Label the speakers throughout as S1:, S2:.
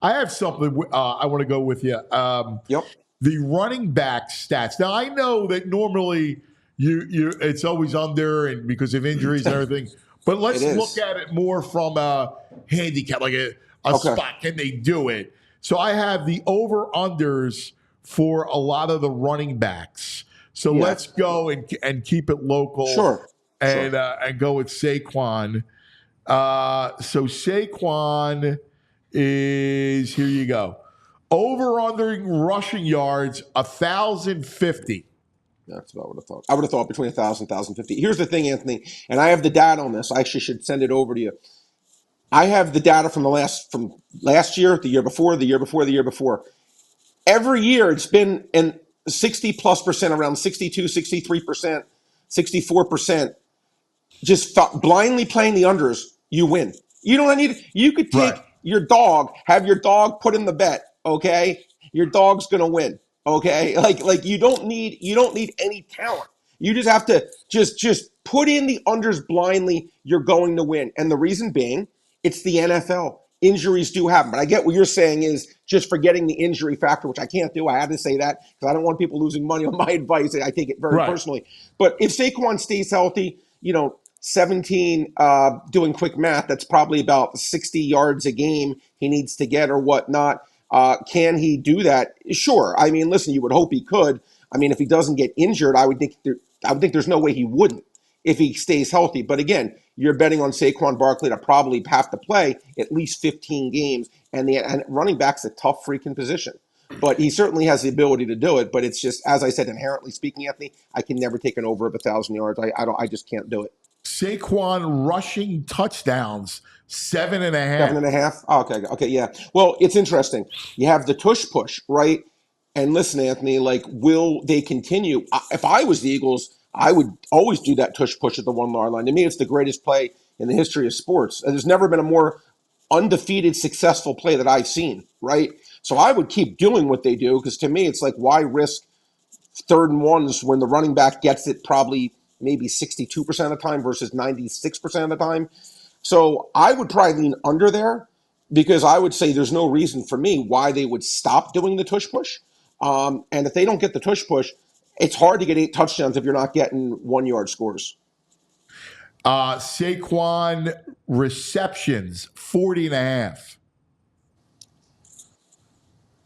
S1: I have something I want to go with you.
S2: Yep.
S1: The running back stats. Now I know that normally you it's always under and because of injuries and everything. But let's look at it more from a handicap, like a spot. Can they do it? So I have the over-unders for a lot of the running backs. So let's go and keep it local.
S2: Sure.
S1: And go with Saquon. So Saquon is, here you go. Over-under rushing yards, 1,050.
S2: That's about what I thought. I would have thought between 1,000 and 1,050. Here's the thing, Anthony, and I have the data on this. I actually should send it over to you. I have the data from last year, the year before, the year before, the year before. Every year it's been in 60+%, around 62, 63%, 64%. Just blindly playing the unders, you win. You don't need. You could take your dog, have your dog put in the bet. Okay, your dog's gonna win. Okay, like you don't need any talent. You just have to just put in the unders blindly. You're going to win, and the reason being, it's the NFL. Injuries do happen, but I get what you're saying is just forgetting the injury factor, which I can't do. I had to say that because I don't want people losing money on my advice. I take it very personally. But if Saquon stays healthy, 17, doing quick math, that's probably about 60 yards a game he needs to get or whatnot. Can he do that? Sure. I mean, listen, you would hope he could. I mean, if he doesn't get injured, I would think there's no way he wouldn't if he stays healthy. But again, you're betting on Saquon Barkley to probably have to play at least 15 games, and running back's a tough freaking position. But he certainly has the ability to do it. But it's just, as I said, inherently speaking, Anthony, I can never take an over of 1,000 yards. I just can't do it.
S1: Saquon rushing touchdowns, 7.5.
S2: 7.5? Oh, okay, yeah. Well, it's interesting. You have the tush push, right? And listen, Anthony, will they continue? If I was the Eagles, I would always do that tush push at the 1 yard line. To me, it's the greatest play in the history of sports. And there's never been a more undefeated, successful play that I've seen, right? So I would keep doing what they do because to me, it's like, why risk 3rd and 1s when the running back gets it probably maybe 62% of the time versus 96% of the time. So I would probably lean under there because I would say there's no reason for me why they would stop doing the tush push. And if they don't get the tush push, it's hard to get 8 touchdowns if you're not getting 1 yard scores.
S1: Saquon receptions, 40.5.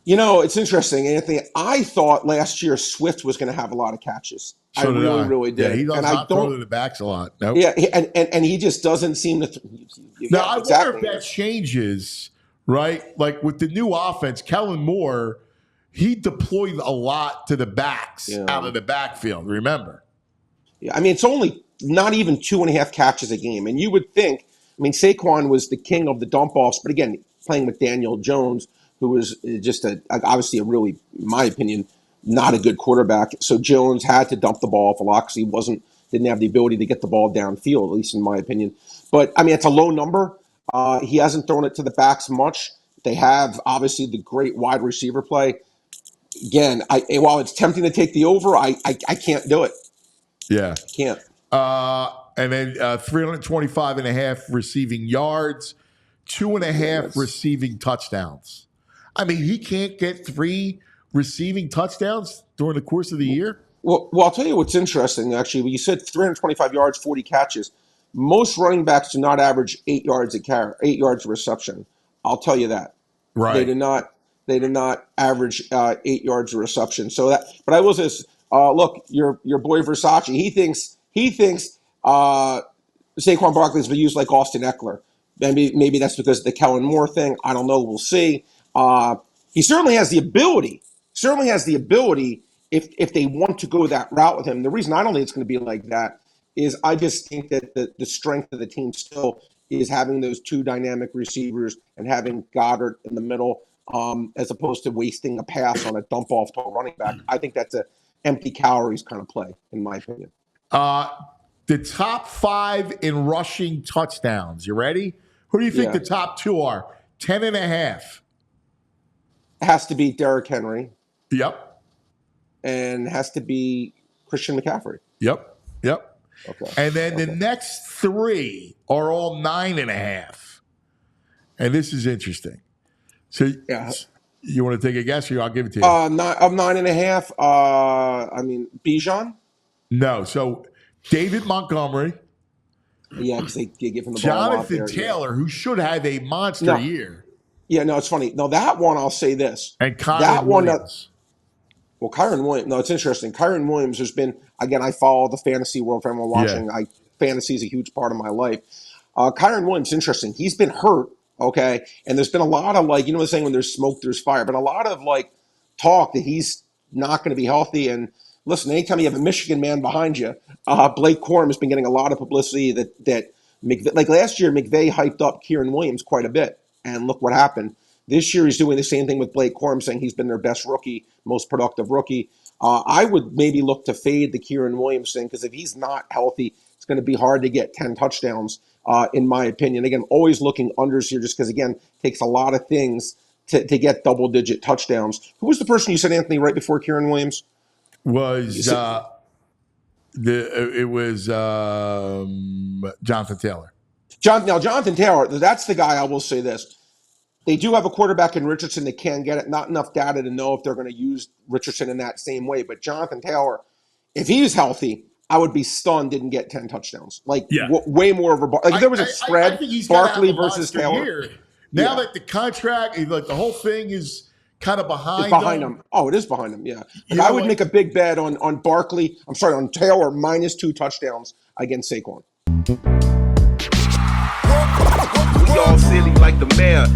S2: It's interesting, Anthony. I thought last year Swift was going to have a lot of catches.
S1: So
S2: I really did.
S1: Yeah, he does not throw to the backs a lot. Nope.
S2: Yeah, and he just doesn't seem to.
S1: Now, I wonder if that changes, right? Like with the new offense, Kellen Moore, he deployed a lot to the backs out of the backfield, remember?
S2: Yeah, I mean, it's only not even 2.5 catches a game. And you would think, Saquon was the king of the dump offs, but again, playing with Daniel Jones, who was just obviously a really, in my opinion, not a good quarterback. So Jones had to dump the ball off a lot because he didn't have the ability to get the ball downfield, at least in my opinion. But it's a low number. He hasn't thrown it to the backs much. They have obviously the great wide receiver play. Again, while it's tempting to take the over, I can't do it.
S1: Yeah,
S2: can't.
S1: And then 325.5 receiving yards, 2.5 receiving touchdowns. He can't get 3 receiving touchdowns during the course of the year?
S2: Well, I'll tell you what's interesting, actually. When you said 325 yards, 40 catches, most running backs do not average 8 yards a carry, 8 yards a reception. I'll tell you that.
S1: Right.
S2: They did not average 8 yards a reception. But I will say this, look, your boy Versace, he thinks Saquon Barkley's been used like Austin Eckler. Maybe that's because of the Kellen Moore thing. I don't know. We'll see. He certainly has the ability. If they want to go that route with him. The reason I don't think it's going to be like that is I just think that the strength of the team still is having those 2 dynamic receivers and having Goddard in the middle, as opposed to wasting a pass on a dump off to a running back. I think that's a empty calories kind of play, in my opinion.
S1: The top 5 in rushing touchdowns. You ready? Who do you think the top 2 are? 10.5.
S2: It has to be Derrick Henry.
S1: Yep.
S2: And has to be Christian McCaffrey.
S1: Yep.
S2: Okay.
S1: And then the next 3 are all 9.5. And this is interesting. So
S2: Yeah.
S1: you want to take a guess, or I'll give it to you?
S2: Of 9.5. I mean, Bijan.
S1: No. So David Montgomery.
S2: Yeah, because they give him the ball out
S1: Jonathan
S2: there.
S1: Taylor, who should have a monster year.
S2: Yeah, no, it's funny. No, that one, I'll say this.
S1: And Kyron
S2: that
S1: Williams.
S2: Well, Kyron Williams. No, it's interesting. Kyron Williams, there's been, again, I follow the fantasy world for everyone watching.
S1: Yeah.
S2: Fantasy is a huge part of my life. Kyron Williams, interesting. He's been hurt, okay? And there's been a lot of, like, you know what I'm saying, when there's smoke, there's fire. But a lot of, like, talk that he's not going to be healthy. And listen, anytime you have a Michigan man behind you, Blake Corum has been getting a lot of publicity that like last year, McVay hyped up Kyron Williams quite a bit. And look what happened. This year, he's doing the same thing with Blake Corum, saying he's been their best rookie, most productive rookie. I would maybe look to fade the Kyron Williams thing, because if he's not healthy, it's going to be hard to get 10 touchdowns, in my opinion. Again, always looking unders here, just because, again, it takes a lot of things to get double-digit touchdowns. Who was the person you said, Anthony, right before Kyron Williams?
S1: It was Jonathan Taylor.
S2: Jonathan Taylor, that's the guy. I will say this. They do have a quarterback in Richardson that can get it. Not enough data to know if they're going to use Richardson in that same way. But Jonathan Taylor, if he was healthy, I would be stunned didn't get 10 touchdowns. Like, way more of a – like, if there was a spread, Barkley versus Taylor.
S1: Year. Now that the contract, like the whole thing is kind of behind
S2: him. Oh, it is behind him, yeah. Like, I would make a big bet on Barkley – I'm sorry, on Taylor -2 touchdowns against Saquon.
S3: We all silly like the mayor.